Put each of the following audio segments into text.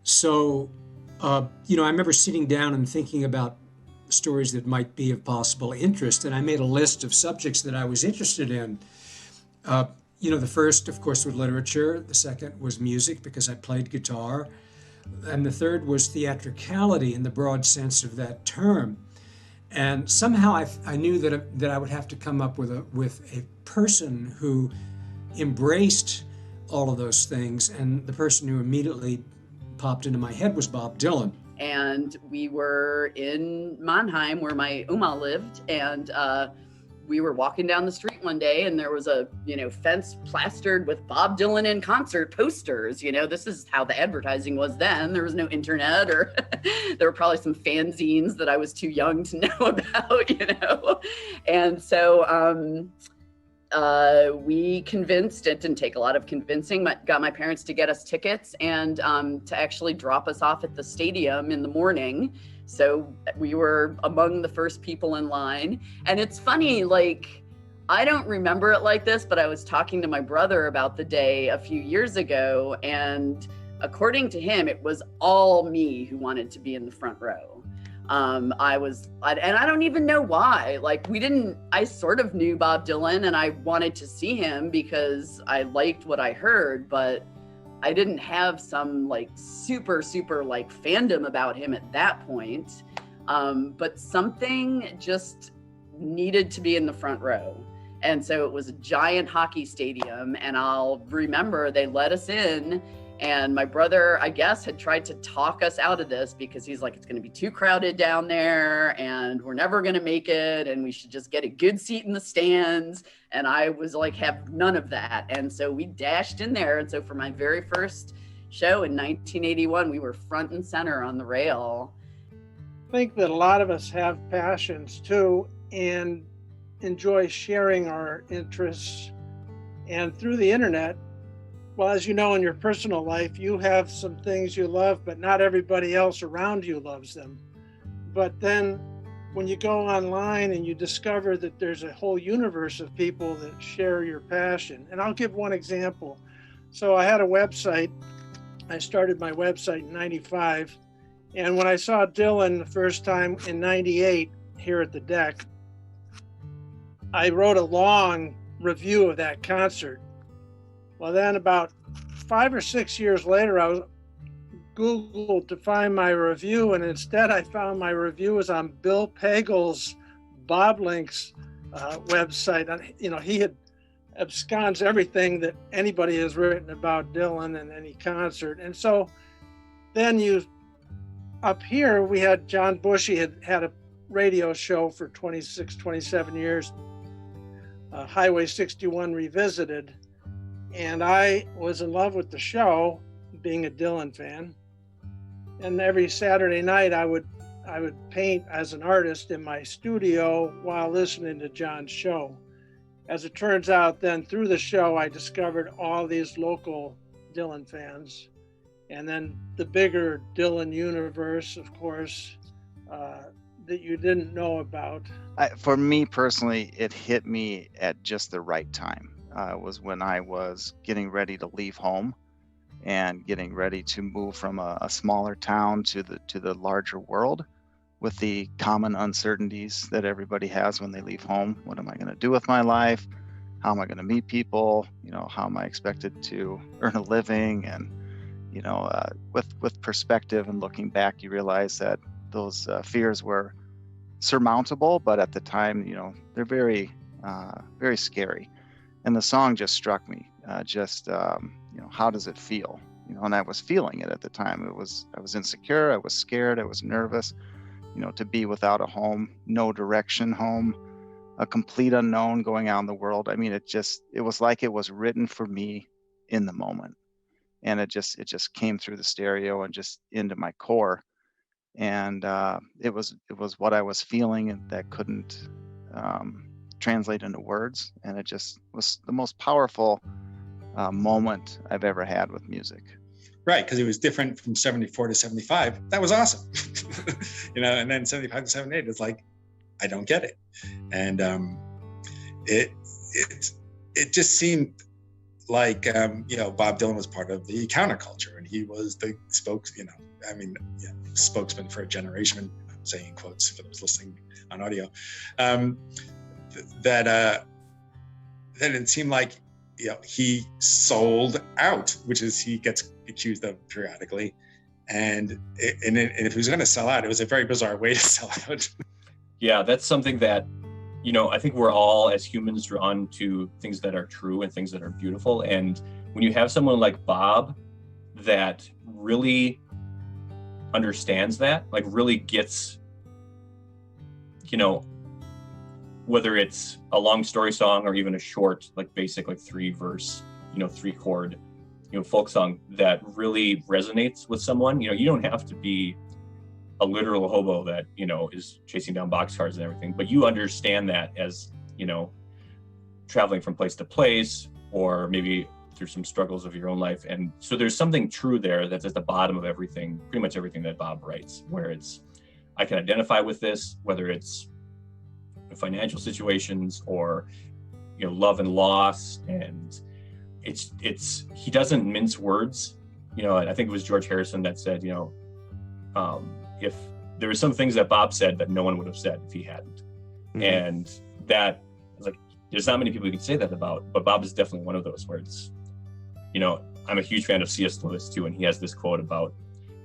So, I remember sitting down and thinking about stories that might be of possible interest, and I made a list of subjects that I was interested in. Uh, the first, of course, was literature. The second was music because I played guitar. And the third was theatricality in the broad sense of that term. And somehow I knew that I would have to come up with a person who embraced all of those things. And the person who immediately popped into my head was Bob Dylan. And we were in Mannheim where my Oma lived, and we were walking down the street one day, and there was a fence plastered with Bob Dylan in concert posters. This is how the advertising was then. There was no internet, or there were probably some fanzines that I was too young to know about. And so we convinced, it didn't take a lot of convincing, got my parents to get us tickets and to actually drop us off at the stadium in the morning. So we were among the first people in line. And it's funny, I don't remember it like this, but I was talking to my brother about the day a few years ago, and according to him, it was all me who wanted to be in the front row. And I don't even know why. I sort of knew Bob Dylan and I wanted to see him because I liked what I heard, but I didn't have some super fandom about him at that point. But something just needed to be in the front row. And so it was a giant hockey stadium, and I'll remember they let us in. And my brother, I guess, had tried to talk us out of this because he's like, it's going to be too crowded down there and we're never going to make it. And we should just get a good seat in the stands. And I was like, have none of that. And so we dashed in there. And so for my very first show in 1981, we were front and center on the rail. I think that a lot of us have passions too and enjoy sharing our interests. And through the internet, well, as you know, in your personal life, you have some things you love, but not everybody else around you loves them. But then when you go online and you discover that there's a whole universe of people that share your passion. And I'll give one example. So I had a website. I started my website in 95. And when I saw Dylan the first time in 98 here at the Deck, I wrote a long review of that concert. Well, then about 5 or 6 years later, I was Googled to find my review, and instead I found my review was on Bill Pagel's Bob Links website. And, he had absconds everything that anybody has written about Dylan and any concert. And so then up here, we had John Bush. He had a radio show for 26, 27 years, Highway 61 Revisited. And I was in love with the show, being a Dylan fan. And every Saturday night I would paint as an artist in my studio while listening to John's show. As it turns out, then through the show, I discovered all these local Dylan fans. And then the bigger Dylan universe, of course, that you didn't know about. For me personally, it hit me at just the right time. Was when I was getting ready to leave home and getting ready to move from a smaller town to the larger world, with the common uncertainties that everybody has when they leave home. What am I going to do with my life? How am I going to meet people? How am I expected to earn a living? And with perspective and looking back, you realize that those fears were surmountable, but at the time, they're very, very scary. And the song just struck me. How does it feel? And I was feeling it at the time. I was insecure. I was scared. I was nervous. To be without a home, no direction home, a complete unknown going out in the world. I mean, it was like it was written for me in the moment, and it just came through the stereo and just into my core. And it was what I was feeling, and that couldn't translate into words. And it just was the most powerful moment I've ever had with music. Right, because it was different from 74 to 75. That was awesome. And then 75 to 78 is like, I don't get it. And it just seemed Bob Dylan was part of the counterculture, and he was the spokesman for a generation. I'm saying in quotes for those listening on audio. That it seemed like he sold out, which is he gets accused of periodically, and if he was going to sell out, it was a very bizarre way to sell out. Yeah, that's something that I think we're all as humans drawn to things that are true and things that are beautiful. And when you have someone like Bob that really understands that, like really gets, whether it's a long story song or even a short, like basic, like 3-verse, 3-chord, folk song that really resonates with someone, you don't have to be a literal hobo that, is chasing down boxcars and everything, but you understand that as, traveling from place to place, or maybe through some struggles of your own life. And so there's something true there that's at the bottom of everything, pretty much everything that Bob writes, where I can identify with this, whether it's financial situations or, love and loss. And he doesn't mince words, and I think it was George Harrison that said, if there were some things that Bob said that no one would have said if he hadn't. Mm-hmm. And that was like, there's not many people you can say that about, but Bob is definitely one of those where it's, I'm a huge fan of C.S. Lewis too. And he has this quote about,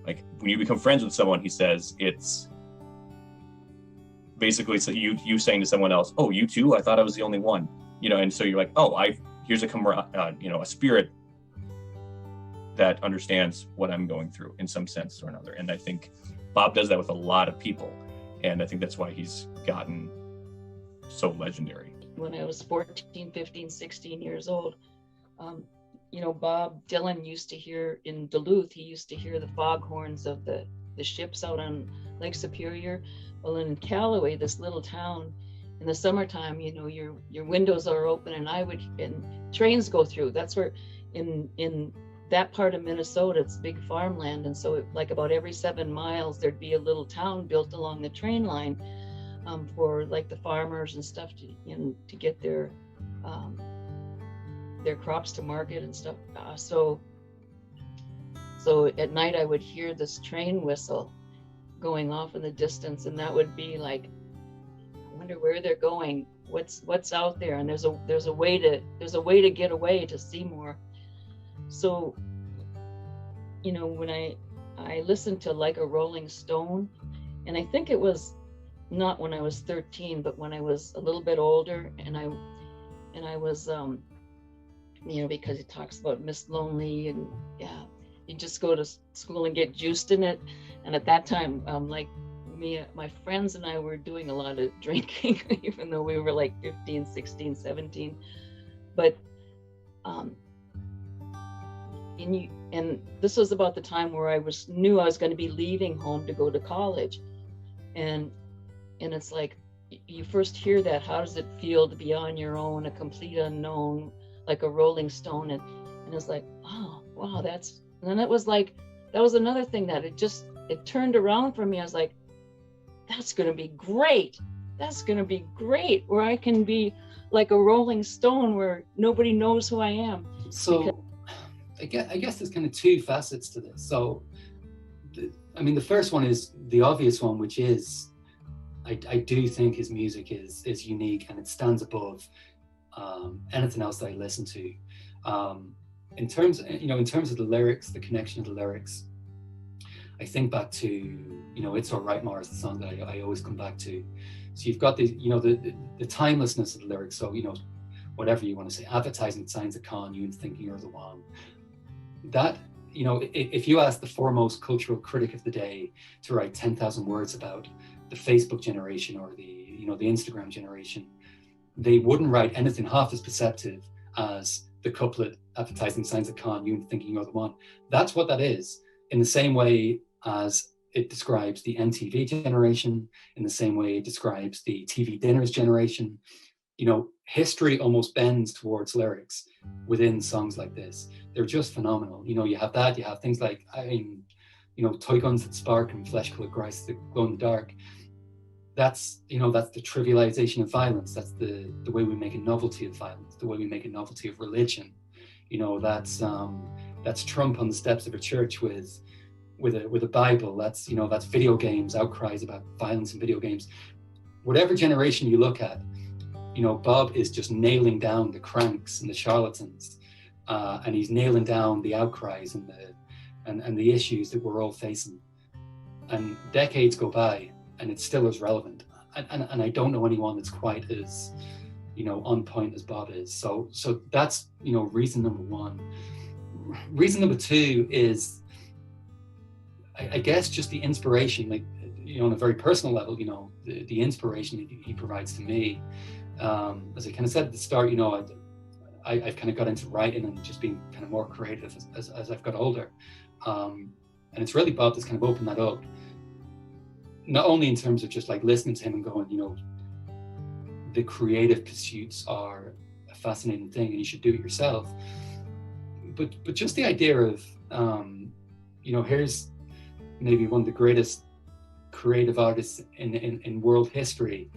like, when you become friends with someone, he says, it's basically so you saying to someone else, oh, you too? I thought I was the only one, and so you're like, oh, here's a spirit that understands what I'm going through in some sense or another. And I think Bob does that with a lot of people. And I think that's why he's gotten so legendary. When I was 14, 15, 16 years old, Bob Dylan used to hear in Duluth, he used to hear the foghorns of the ships out on Lake Superior. Well, in Callaway, this little town, in the summertime, your windows are open and trains go through. That's where in that part of Minnesota, it's big farmland. And so like about every 7 miles, there'd be a little town built along the train line for like the farmers and stuff to get their crops to market and stuff. So at night I would hear this train whistle going off in the distance, and that would be like, I wonder where they're going, what's out there. And there's a way to get away to see more. So, when I listened to Like a Rolling Stone, and I think it was not when I was 13, but when I was a little bit older, and I was, because it talks about Miss Lonely, and yeah, you just go to school and get juiced in it. And at that time, my friends and I were doing a lot of drinking, even though we were like 15, 16, 17. But, and this was about the time where I knew I was going to be leaving home to go to college. And it's like, you first hear that, how does it feel to be on your own, a complete unknown, like a Rolling Stone? And it's like, oh, wow, and then it was like, that was another thing that it turned around for me. I was like, that's going to be great. That's going to be great, where I can be like a Rolling Stone where nobody knows who I am. So I guess there's kind of two facets to this. So, the first one is the obvious one, which is, I do think his music is unique, and it stands above anything else that I listen to. In terms of the lyrics, the connection of the lyrics, I think back to, It's All Right, Ma is the song that I always come back to. So you've got the timelessness of the lyrics. So, whatever you want to say, advertising signs a con, you and thinking you're the one. That, if you ask the foremost cultural critic of the day to write 10,000 words about the Facebook generation or the Instagram generation, they wouldn't write anything half as perceptive as the couplet, advertising signs a con, you and thinking you're the one. That's what that is, in the same way as it describes the MTV generation, in the same way it describes the TV dinners generation. History almost bends towards lyrics within songs like this. They're just phenomenal. You have that, you have things like, toy guns that spark and flesh-colored grass that glow in the dark. That's the trivialization of violence. That's the way we make a novelty of violence, the way we make a novelty of religion. that's Trump on the steps of a church with a Bible. That's video games, outcries about violence in video games. Whatever generation you look at, Bob is just nailing down the cranks and the charlatans, and he's nailing down the outcries and the issues that we're all facing. And decades go by, and it's still as relevant. And I don't know anyone that's quite as on point as Bob is. So that's reason number one. Reason number two is, I guess, just the inspiration, like on a very personal level, the inspiration that he provides to me. As I kind of said at the start, I've kind of got into writing and just being kind of more creative as I've got older. And it's really Bob that's kind of opened that up. Not only in terms of just like listening to him and going, the creative pursuits are a fascinating thing and you should do it yourself. But just the idea of, here's maybe one of the greatest creative artists in world history,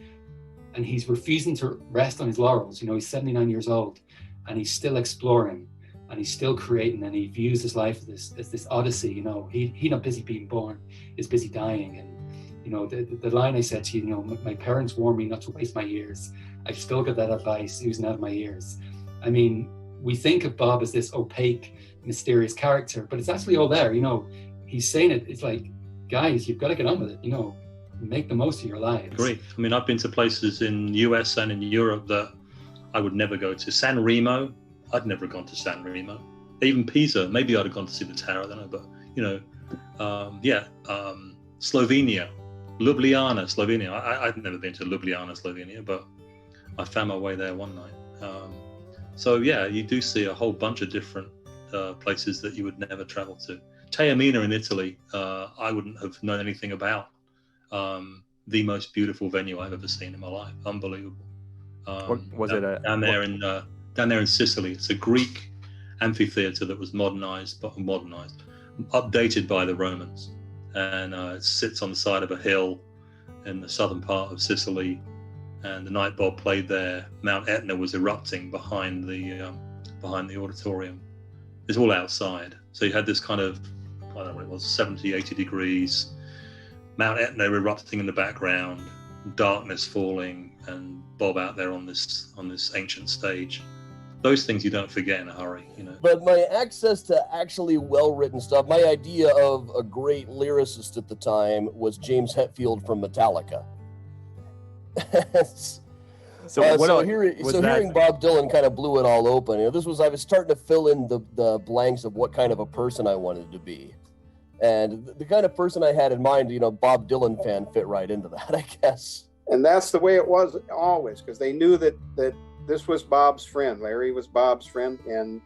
and he's refusing to rest on his laurels. He's 79 years old and he's still exploring and he's still creating, and he views his life as this odyssey. He's not busy being born, he's busy dying. And the line I said to you, my parents warned me not to waste my years. I've still got that advice oozing out of my ears. I mean, we think of Bob as this opaque, mysterious character, but it's actually all there. He's saying it. It's like, guys, you've got to get on with it. Make the most of your lives. Great. I mean, I've been to places in the US and in Europe that I would never go to. San Remo, I'd never gone to San Remo. Even Pisa, maybe I'd have gone to see the tower, I don't know. But, Slovenia, Ljubljana, Slovenia. I'd never been to Ljubljana, Slovenia, but I found my way there one night. So yeah, you do see a whole bunch of different places that you would never travel to. Taormina in Italy, I wouldn't have known anything about. The most beautiful venue I've ever seen in my life. Unbelievable. Down there in Sicily? It's a Greek amphitheater that was updated by the Romans, and it sits on the side of a hill in the southern part of Sicily. And the night Bob played there, Mount Etna was erupting behind the auditorium. It's all outside, so you had this kind of, I don't know what it was, 70, 80 degrees, Mount Etna erupting in the background, darkness falling, and Bob out there on this ancient stage. Those things you don't forget in a hurry, But my access to actually well-written stuff, my idea of a great lyricist at the time was James Hetfield from Metallica. Hearing Bob Dylan kind of blew it all open. I was starting to fill in the blanks of what kind of a person I wanted to be. And the kind of person I had in mind, Bob Dylan fan fit right into that, I guess. And that's the way it was always, because they knew that this was Bob's friend. Larry was Bob's friend, and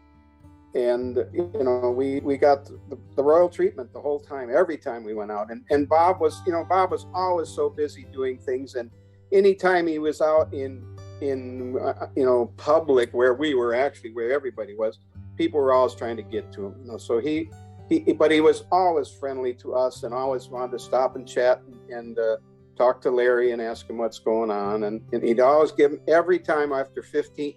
we got the royal treatment the whole time, every time we went out. And Bob was always so busy doing things, and anytime he was out in public, where everybody was, people were always trying to get to him. So but he was always friendly to us and always wanted to stop and chat and talk to Larry and ask him what's going on. And he'd always give him, every time after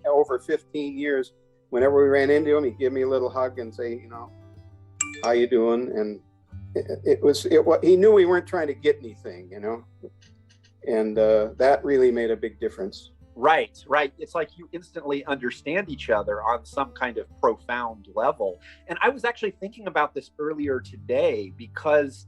over 15 years, whenever we ran into him, he'd give me a little hug and say, how you doing? And he knew we weren't trying to get anything, and that really made a big difference. Right. It's like you instantly understand each other on some kind of profound level. And I was actually thinking about this earlier today, because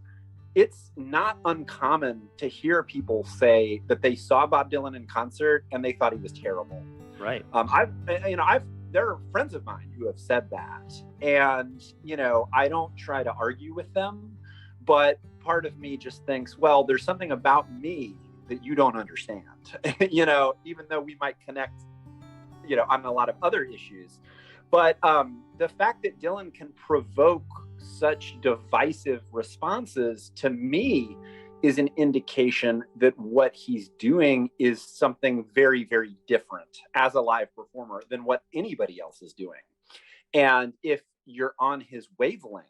it's not uncommon to hear people say that they saw Bob Dylan in concert and they thought he was terrible. Right. There are friends of mine who have said that, and I don't try to argue with them, but part of me just thinks, well, there's something about me that you don't understand, even though we might connect, on a lot of other issues. But the fact that Dylan can provoke such divisive responses, to me, is an indication that what he's doing is something very, very different as a live performer than what anybody else is doing. And if you're on his wavelength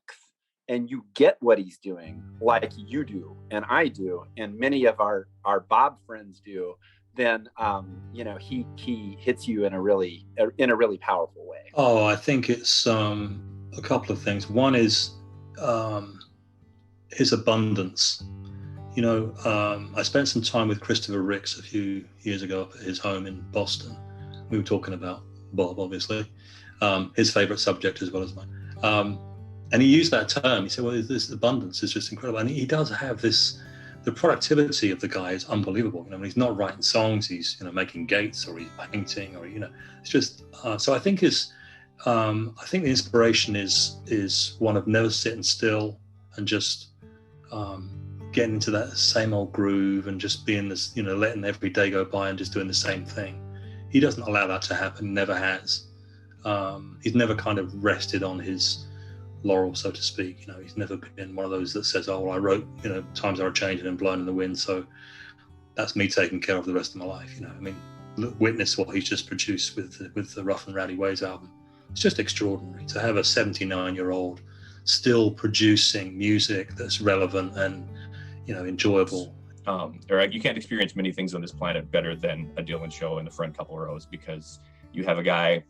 and you get what he's doing, like you do and I do and many of our Bob friends do, then he hits you in a really powerful way. Oh, I think it's a couple of things. One is his abundance. I spent some time with Christopher Ricks a few years ago up at his home in Boston. We were talking about Bob, obviously, his favorite subject as well as mine. And he used that term. He said, well, this abundance is just incredible. And he does have this, the productivity of the guy is unbelievable. When he's not writing songs, he's, making gates, or he's painting, or, it's just, so I think the inspiration is one of never sitting still and just getting into that same old groove and just being this, letting every day go by and just doing the same thing. He doesn't allow that to happen, never has. He's never kind of rested on his laurel, so to speak. He's never been one of those that says, oh, well, I wrote, Times Are Changing and Blown in the Wind, so that's me taking care of the rest of my life. Witness what he's just produced with the Rough and Rowdy Ways album. It's just extraordinary to have a 79-year-old still producing music that's relevant and enjoyable. You can't experience many things on this planet better than a Dylan show in the front couple rows, because you have a guy,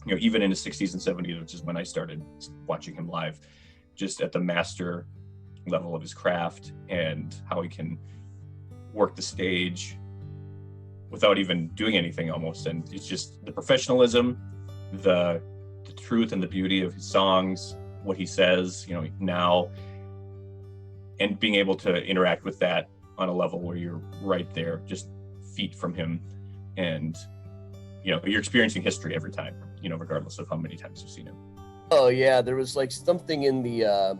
even in his 60s and 70s, which is when I started watching him live, just at the master level of his craft and how he can work the stage without even doing anything almost. And it's just the professionalism, the truth and the beauty of his songs, what he says, now, and being able to interact with that on a level where you're right there, just feet from him. And, you're experiencing history every time, regardless of how many times you've seen him. Oh yeah, there was like something in the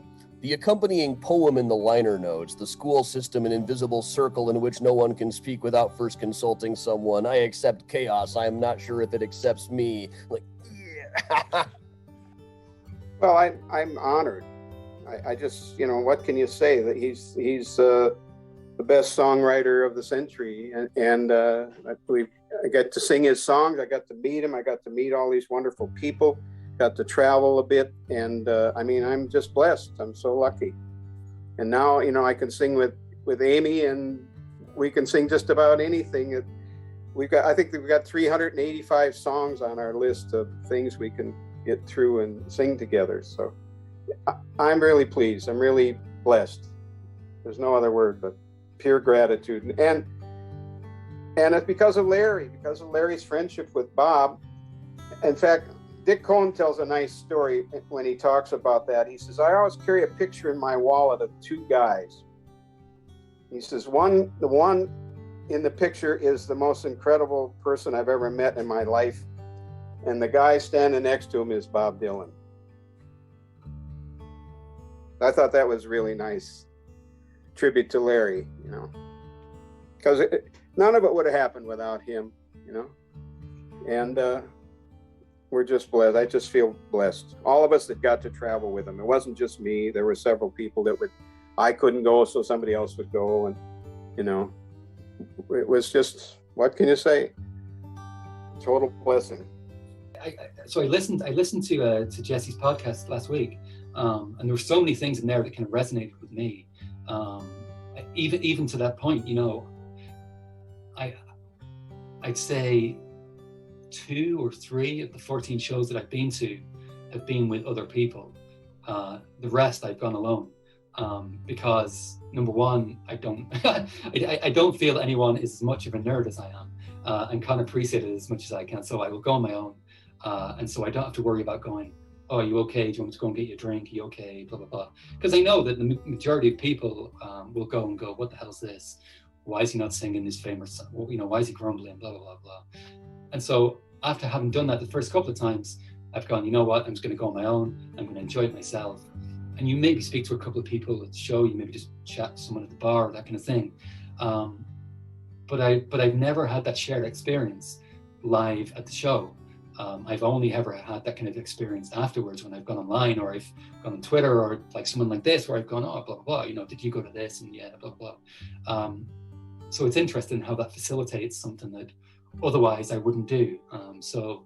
accompanying poem in the liner notes. The school system, an invisible circle in which no one can speak without first consulting someone. I accept chaos. I am not sure if it accepts me. Like, yeah. Well, I'm honored. I just, what can you say? That he's the best songwriter of the century, and I got to sing his songs. I got to meet him. I got to meet all these wonderful people. Got to travel a bit, and I'm just blessed. I'm so lucky. And now, I can sing with Amy, and we can sing just about anything. I think we've got 385 songs on our list of things we can get through and sing together. So I'm really pleased. I'm really blessed. There's no other word but pure gratitude. And it's because of Larry's friendship with Bob. In fact, Dick Cohn tells a nice story when he talks about that. He says, I always carry a picture in my wallet of two guys. He says, the one in the picture is the most incredible person I've ever met in my life. And the guy standing next to him is Bob Dylan. I thought that was really nice tribute to Larry, because none of it would have happened without him, and we're just blessed. I just feel blessed. All of us that got to travel with him. It wasn't just me. There were several people I couldn't go, so somebody else would go, and it was just, what can you say? Total blessing. So I listened to Jesse's podcast last week, and there were so many things in there that kind of resonated with me. Even to that point, I'd say 2 or 3 of the 14 shows that I've been to have been with other people. The rest I've gone alone, because number one, I don't feel anyone is as much of a nerd as I am, and can appreciate it as much as I can. So I will go on my own. And so I don't have to worry about going, oh, are you okay? Do you want me to go and get you a drink? Are you okay? Blah, blah, blah. Because I know that the majority of people will go and go, what the hell's this? Why is he not singing his famous song? Why is he grumbling? Blah, blah, blah, blah. And so after having done that the first couple of times, I've gone, you know what? I'm just going to go on my own. I'm going to enjoy it myself. And you maybe speak to a couple of people at the show. You maybe just chat to someone at the bar, that kind of thing. But I've never had that shared experience live at the show. I've only ever had that kind of experience afterwards when I've gone online, or I've gone on Twitter, or like someone like this, where I've gone, oh, blah, blah, blah, did you go to this? And yeah, blah, blah. So it's interesting how that facilitates something that otherwise I wouldn't do. So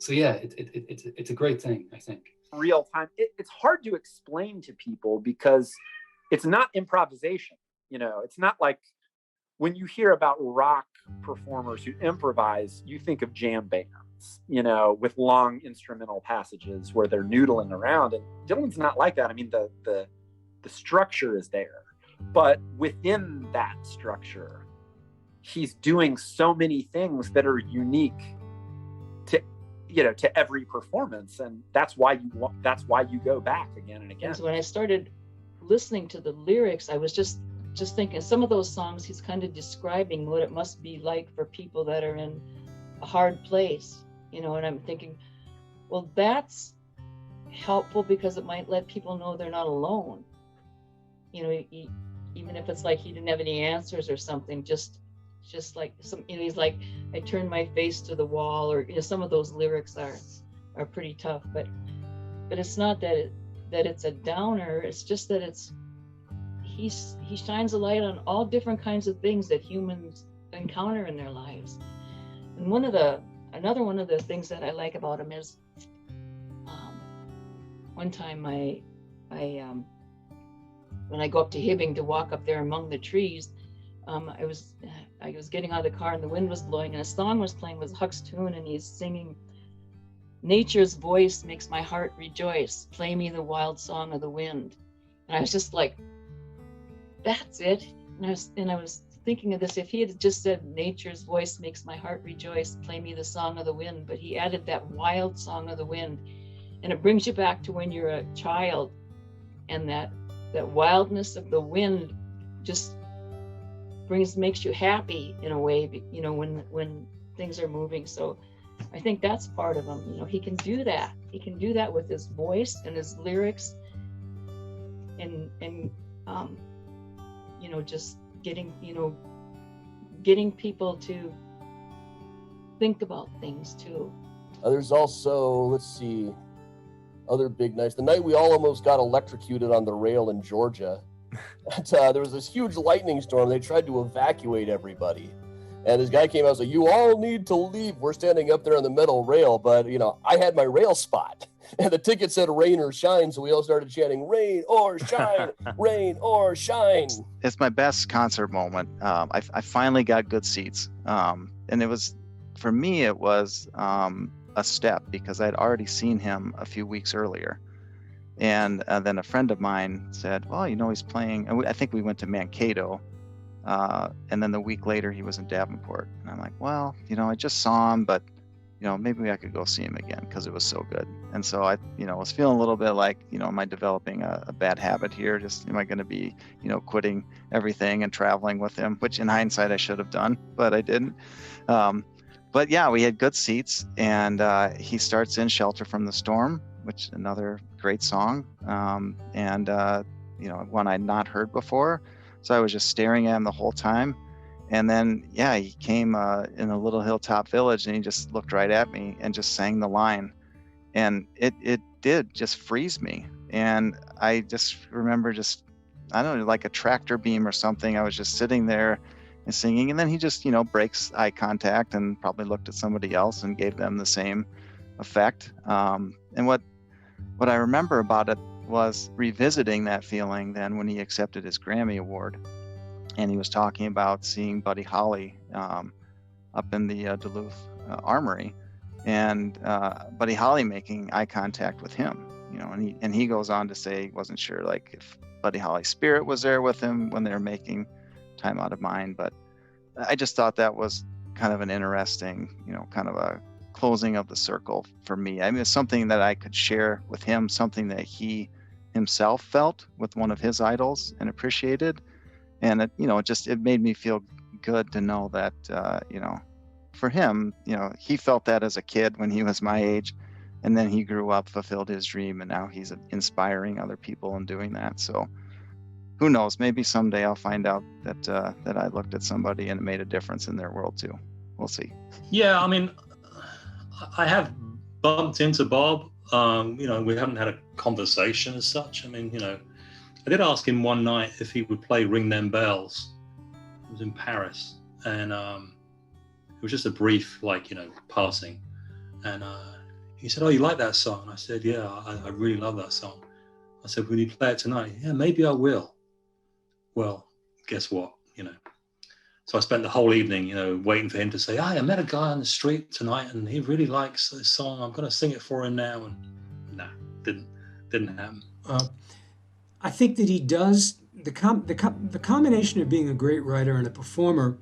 yeah, it's a great thing, I think. Real time. It's hard to explain to people because it's not improvisation. It's not like when you hear about rock performers who improvise, you think of jam bands, you know, with long instrumental passages where they're noodling around. And Dylan's not like that. I mean, the structure is there, but within that structure, he's doing so many things that are unique to, you know, to every performance, and that's why you go back again and again. Because when I started listening to the lyrics, I was just thinking some of those songs he's kind of describing what it must be like for people that are in a hard place, you know, and I'm thinking, well, that's helpful because it might let people know they're not alone, you know, even if it's like he didn't have any answers or something, just like some, you know, he's like, I turned my face to the wall, or, you know, some of those lyrics are pretty tough, but it's not that it's a downer. It's just that he shines a light on all different kinds of things that humans encounter in their lives. And another one of the things that I like about him is, one time I when I go up to Hibbing to walk up there among the trees, I was getting out of the car and the wind was blowing and a song was playing, was Huck's tune, and he's singing, nature's voice makes my heart rejoice, play me the wild song of the wind. And I was just like, that's it. And I was thinking of this, if he had just said, nature's voice makes my heart rejoice, play me the song of the wind, but he added that wild song of the wind, and it brings you back to when you're a child, and that wildness of the wind just makes you happy in a way, you know, when things are moving. So I think that's part of him, you know, he can do that with his voice and his lyrics, and you know, just getting people to think about things too. There's also, let's see, other big nights. The night we all almost got electrocuted on the rail in Georgia. There was this huge lightning storm. They tried to evacuate everybody. And this guy came out and said, you all need to leave. We're standing up there on the metal rail. But, you know, I had my rail spot. And the ticket said rain or shine. So we all started chanting, rain or shine, rain or shine. It's my best concert moment. I finally got good seats. And it was, for me, it was a step because I'd already seen him a few weeks earlier. And then a friend of mine said, well, you know, he's playing, and I think we went to Mankato. And then the week later he was in Davenport. And I'm like, well, you know, I just saw him, but, you know, maybe I could go see him again because it was so good. And so I, you know, was feeling a little bit like, you know, am I developing a bad habit here? Just, am I going to be, you know, quitting everything and traveling with him, which in hindsight I should have done, but I didn't. But yeah, we had good seats, and he starts in Shelter from the Storm, which another great song, and you know, one I'd not heard before. So I was just staring at him the whole time. And then, yeah, he came in a little hilltop village, and he just looked right at me and just sang the line. And it did just freeze me. And I just remember I don't know, like a tractor beam or something. I was just sitting there and singing. And then he just, you know, breaks eye contact and probably looked at somebody else and gave them the same effect. And what I remember about it was revisiting that feeling then when he accepted his Grammy Award. And he was talking about seeing Buddy Holly up in the Duluth Armory, and Buddy Holly making eye contact with him, you know, and he goes on to say he wasn't sure like if Buddy Holly's spirit was there with him when they were making Time Out of Mind. But I just thought that was kind of an interesting, you know, kind of a closing of the circle for me. I mean, it's something that I could share with him, something that he himself felt with one of his idols and appreciated. And it, you know, it made me feel good to know that, you know, for him, you know, he felt that as a kid when he was my age, and then he grew up, fulfilled his dream, and now he's inspiring other people and doing that. So who knows, maybe someday I'll find out that I looked at somebody and it made a difference in their world too. We'll see. Yeah, I mean, I have bumped into Bob. You know, we haven't had a conversation as such. I mean, you know, I did ask him one night if he would play Ring Them Bells. It was in Paris, and it was just a brief, like, you know, passing. And he said, oh, you like that song? And I said, yeah, I really love that song. I said, will you play it tonight? Yeah, maybe I will. Well, guess what, you know. So I spent the whole evening, waiting for him to say, "Hey, I met a guy on the street tonight, and he really likes this song. I'm going to sing it for him now." And no, didn't happen. I think that he does the combination of being a great writer and a performer,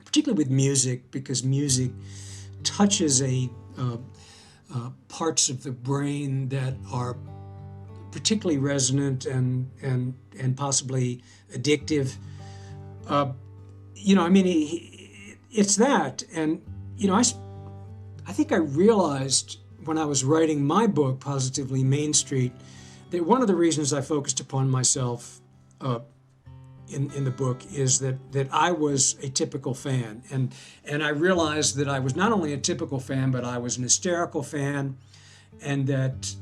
particularly with music, because music touches parts of the brain that are particularly resonant and possibly addictive. It's that, and I think I realized when I was writing my book, Positively Main Street, that one of the reasons I focused upon myself in the book is that I was a typical fan, and I realized that I was not only a typical fan, but I was an hysterical fan, and that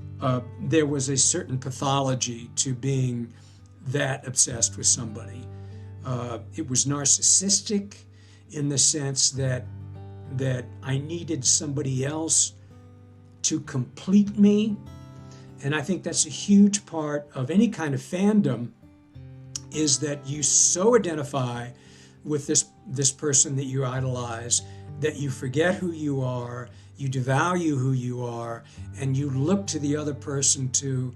there was a certain pathology to being that obsessed with somebody. It was narcissistic in the sense that I needed somebody else to complete me. And I think that's a huge part of any kind of fandom, is that you so identify with this person that you idolize that you forget who you are, you devalue who you are, and you look to the other person to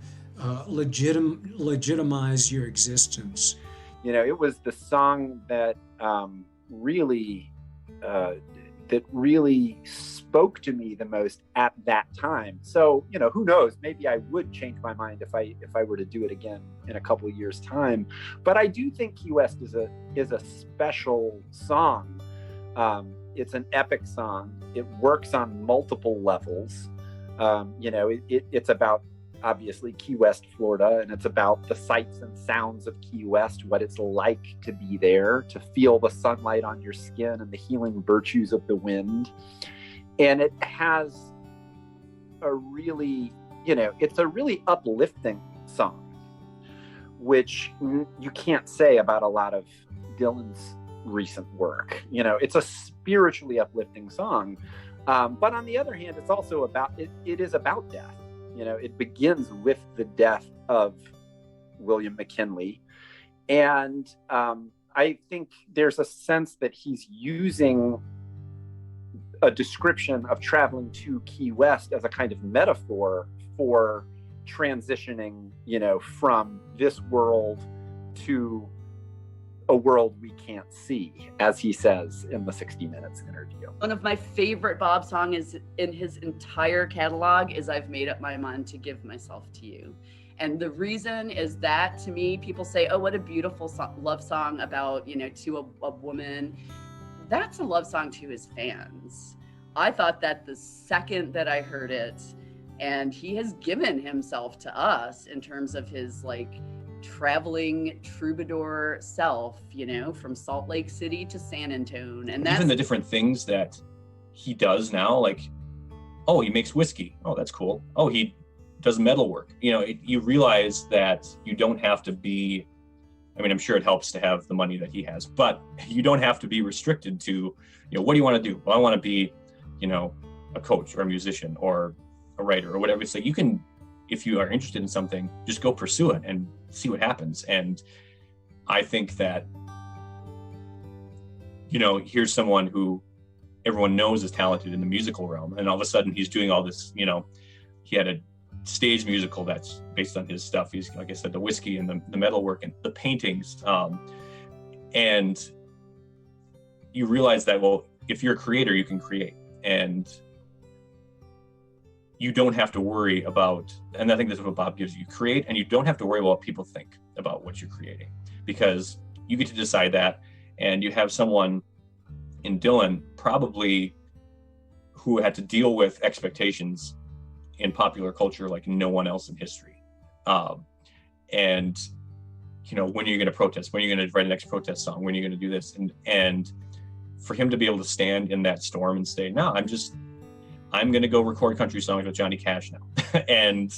legitimize your existence. It was the song that really spoke to me the most at that time. So, who knows? Maybe I would change my mind if I were to do it again in a couple of years' time. But I do think Key West is a special song. It's an epic song. It works on multiple levels. It's about, obviously, Key West, Florida, and it's about the sights and sounds of Key West, what it's like to be there, to feel the sunlight on your skin and the healing virtues of the wind. And it has it's a really uplifting song, which you can't say about a lot of Dylan's recent work. It's a spiritually uplifting song. But on the other hand, it's also it is about death. It begins with the death of William McKinley. And I think there's a sense that he's using a description of traveling to Key West as a kind of metaphor for transitioning, from this world to a world we can't see, as he says in the 60 Minutes interview. One of my favorite Bob songs in his entire catalog is "I've Made Up My Mind to Give Myself to You." And the reason is that, to me, people say, "Oh, what a beautiful love song about, to a woman." That's a love song to his fans. I thought that the second that I heard it, and he has given himself to us in terms of his traveling troubadour self, from Salt Lake City to San Antonio. And that's even the different things that he does now, oh, he makes whiskey. Oh, that's cool. Oh, he does metal work. You realize that you don't have to be, I'm sure it helps to have the money that he has, but you don't have to be restricted to, what do you want to do? Well, I want to be, a coach or a musician or a writer or whatever. It's you can, if you are interested in something, just go pursue it and see what happens. And I think that, here's someone who everyone knows is talented in the musical realm, and all of a sudden he's doing all this, he had a stage musical that's based on his stuff. He's, like I said, the whiskey and the metal work and the paintings. And you realize that, well, if you're a creator, you can create. And you don't have to worry about, and I think that's what Bob gives you, create, and you don't have to worry about what people think about what you're creating, because you get to decide that. And you have someone in Dylan probably who had to deal with expectations in popular culture like no one else in history. And when are you going to protest? When are you going to write the next protest song? When are you going to do this? And for him to be able to stand in that storm and say, no, I'm going to go record country songs with Johnny Cash now. And,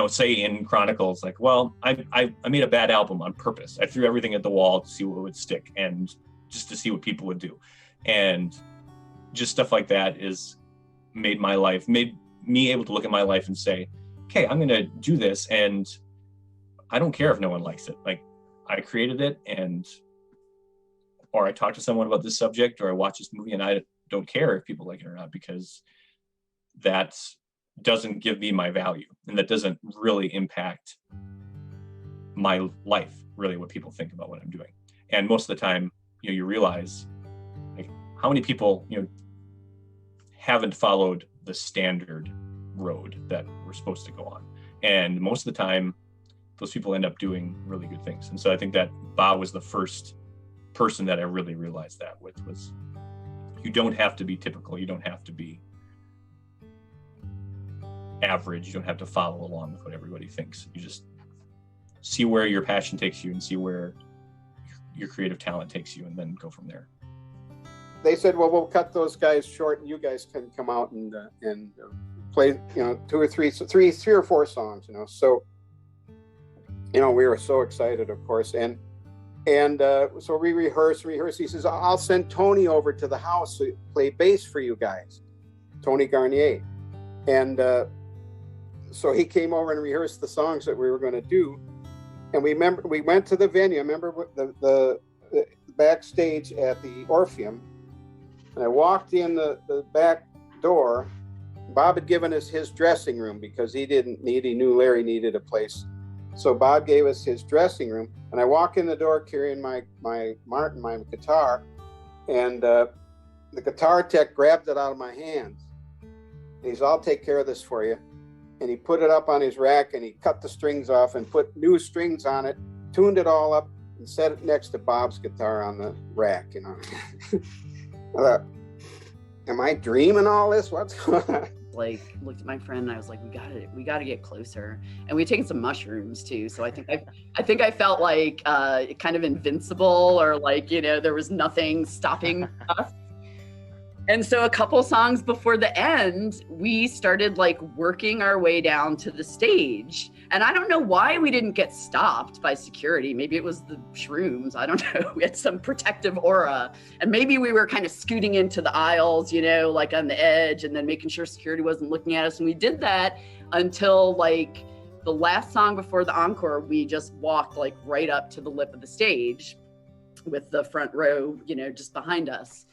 say in Chronicles, well, I made a bad album on purpose. I threw everything at the wall to see what would stick and just to see what people would do. And just stuff like that made me able to look at my life and say, okay, I'm going to do this. And I don't care if no one likes it. I created it, or I talk to someone about this subject, or I watch this movie, and I don't care if people like it or not, because that doesn't give me my value, and that doesn't really impact my life, really, what people think about what I'm doing. And most of the time, you realize like how many people haven't followed the standard road that we're supposed to go on, and most of the time those people end up doing really good things. And so I think that Bob was the first person that I really realized that with, was you don't have to be typical, you don't have to be average, you don't have to follow along with what everybody thinks. You just see where your passion takes you and see where your creative talent takes you, and then go from there. They said, well, we'll cut those guys short and you guys can come out and play, 2 or 3 or 4 songs, So, we were so excited, of course. And so we rehearsed. He says, I'll send Tony over to the house to play bass for you guys, Tony Garnier. And so he came over and rehearsed the songs that we were going to do. And we went to the venue. I remember the backstage at the Orpheum. And I walked in the back door. Bob had given us his dressing room because he knew Larry needed a place. So Bob gave us his dressing room, and I walk in the door carrying my Martin, my guitar, and the guitar tech grabbed it out of my hands. And he said, I'll take care of this for you. And he put it up on his rack, and he cut the strings off and put new strings on it, tuned it all up, and set it next to Bob's guitar on the rack, I thought, am I dreaming all this? What's going on? Like, looked at my friend and I was like, we gotta get closer. And we'd taken some mushrooms too. So I think I felt like kind of invincible, or like, there was nothing stopping us. And so a couple songs before the end, we started like working our way down to the stage. And I don't know why we didn't get stopped by security. Maybe it was the shrooms. I don't know. We had some protective aura. And maybe we were kind of scooting into the aisles, like on the edge, and then making sure security wasn't looking at us. And we did that until like the last song before the encore. We just walked like right up to the lip of the stage with the front row, just behind us.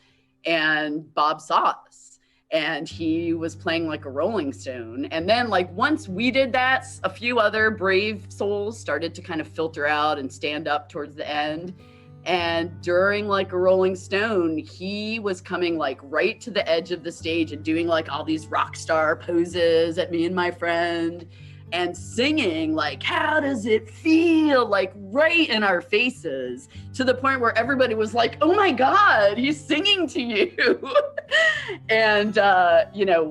And Bob saw us, and he was playing like a Rolling Stone. And then like once we did that, a few other brave souls started to kind of filter out and stand up towards the end. And during like a Rolling Stone, he was coming like right to the edge of the stage and doing like all these rock star poses at me and my friend, and singing like, how does it feel, like right in our faces, to the point where everybody was like, oh my God, he's singing to you. And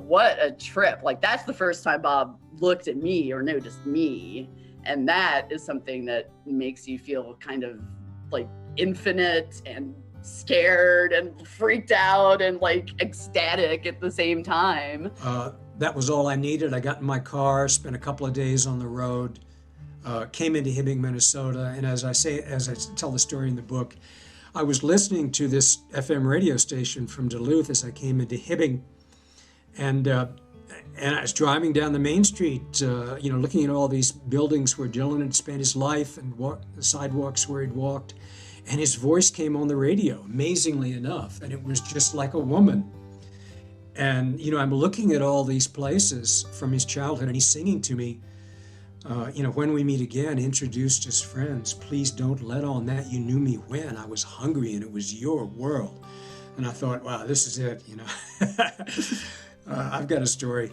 what a trip. Like, that's the first time Bob looked at me or noticed me. And that is something that makes you feel kind of like infinite and scared and freaked out and like ecstatic at the same time. That was all I needed. I got in my car, spent a couple of days on the road, came into Hibbing, Minnesota. And as I tell the story in the book, I was listening to this FM radio station from Duluth as I came into Hibbing. And I was driving down the main street, looking at all these buildings where Dylan had spent his life, and the sidewalks where he'd walked. And his voice came on the radio, amazingly enough. And it was just like a woman. And, I'm looking at all these places from his childhood, and he's singing to me, when we meet again, introduced as friends, please don't let on that you knew me when I was hungry and it was your world. And I thought, wow, this is it, I've got a story.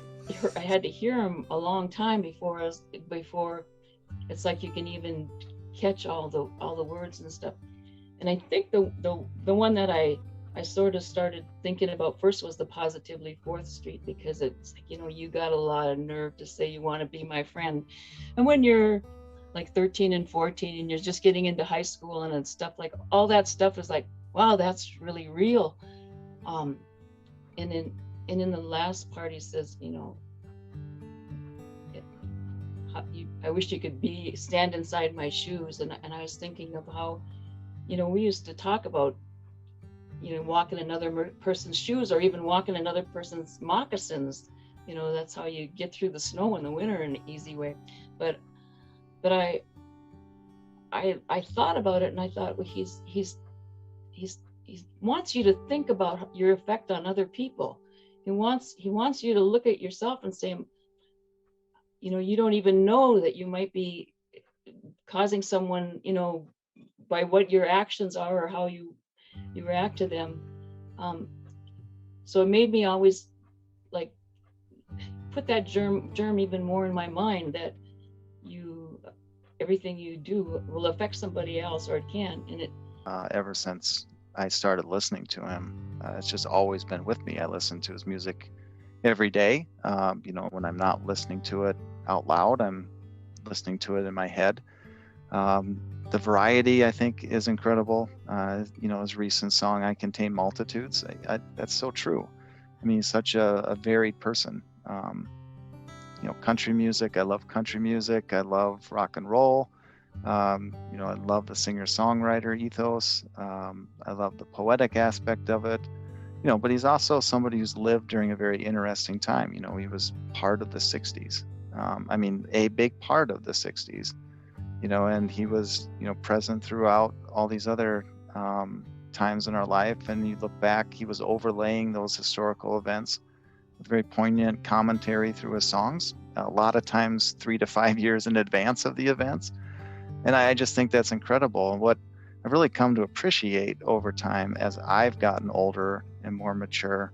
I had to hear him a long time before it's like you can even catch all the words and stuff. And I think the one that I sort of started thinking about first was the Positively 4th Street, because it's like, you got a lot of nerve to say you want to be my friend. And when you're like 13 and 14 and you're just getting into high school and stuff, like all that stuff is like, wow, that's really real. And in the last part, he says, I wish you could stand inside my shoes. And I was thinking of how, we used to talk about, walking another person's shoes, or even walking another person's moccasins. That's how you get through the snow in the winter in an easy way. But I I thought about it, and I thought, well, he wants you to think about your effect on other people. He wants you to look at yourself and say, you know, you don't even know that you might be causing someone, you know, by what your actions are or how you react to them. So it made me always like put that germ even more in my mind, that everything you do will affect somebody else, or it can. And it ever since I started listening to him, it's just always been with me. I listen to his music every day. You know, when I'm not listening to it out loud, I'm listening to it in my head. The variety, I think, is incredible. You know, his recent song, I Contain Multitudes, that's so true. I mean, he's such a varied person. You know, country music, I love country music. I love rock and roll. You know, I love the singer-songwriter ethos. I love the poetic aspect of it. You know, but he's also somebody who's lived during a very interesting time. You know, he was part of the 60s. I mean, a big part of the 60s. You know, and he was, you know, present throughout all these other times in our life. And you look back, he was overlaying those historical events with very poignant commentary through his songs, a lot of times 3 to 5 years in advance of the events. And I just think that's incredible. And what I've really come to appreciate over time as I've gotten older and more mature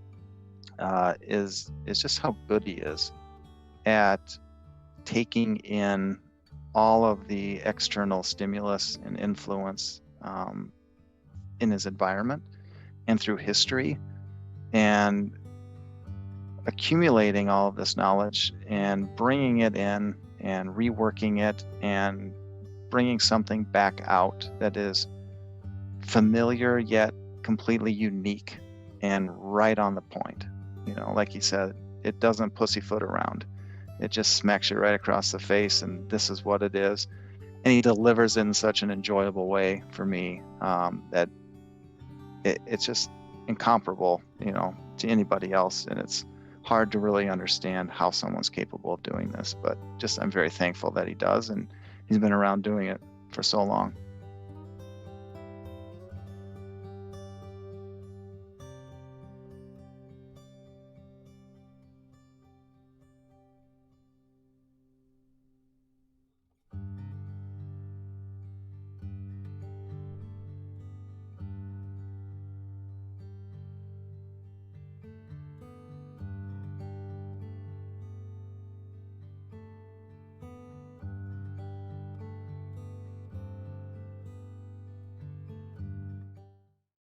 is just how good he is at taking in all of the external stimulus and influence in his environment and through history, and accumulating all of this knowledge and bringing it in and reworking it and bringing something back out that is familiar yet completely unique and right on the point. You know, like he said, it doesn't pussyfoot around. It just smacks you right across the face, and this is what it is. And he delivers in such an enjoyable way for me that it's just incomparable, you know, to anybody else. And it's hard to really understand how someone's capable of doing this, but just I'm very thankful that he does, and he's been around doing it for so long.